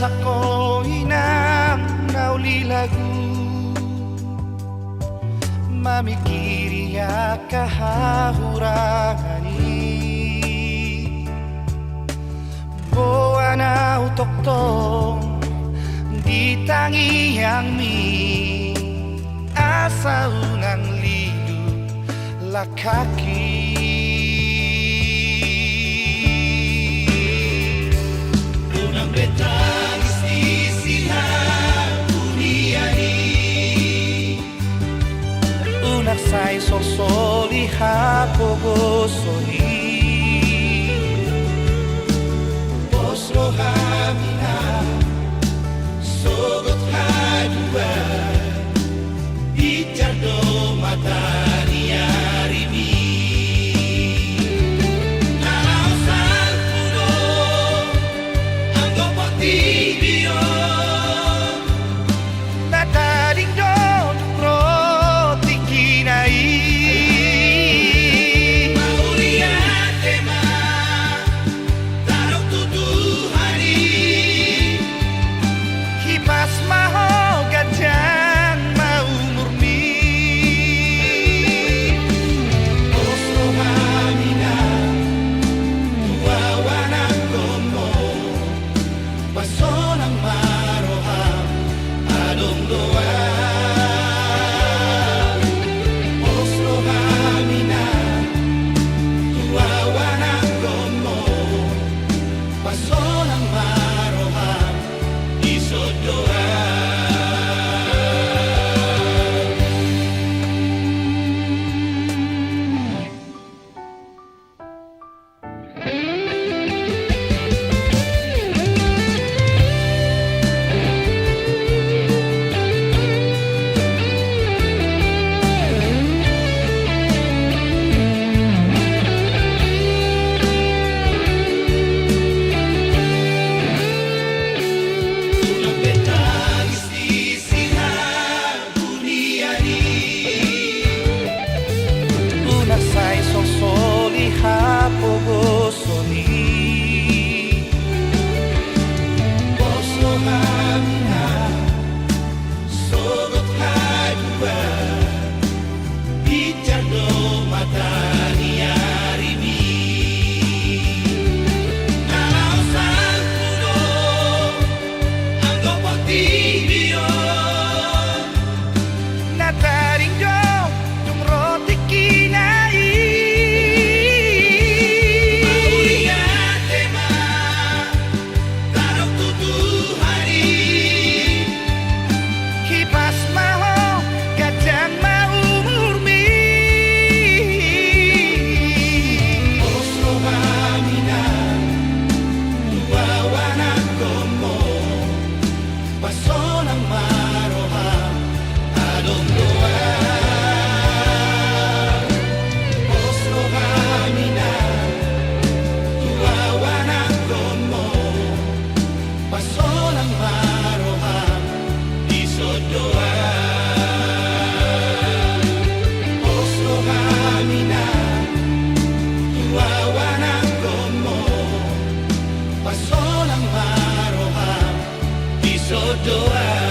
ako'y nang naulilago, mamikiriya kahahurangani boa na utoktong di tangiyang mi asa unang lilu lakaki. Unang betang istisihan uniani, unak say solsoli hapogosoni Oslo hamina sogot hadua ijardo matani arimi nausan puno anggo potibio nataring do roti kinai pas maho gajang mau murni Oslo hamina tua wanak komo pasonang maroham adong doa Oslo hamina tua wanak komo pasonang maroham isodoa. Hapogosoni Oslo hamina sogot hadua ijardo matani arimi nausan puno anggo potibio nataring do tung roti kinai doa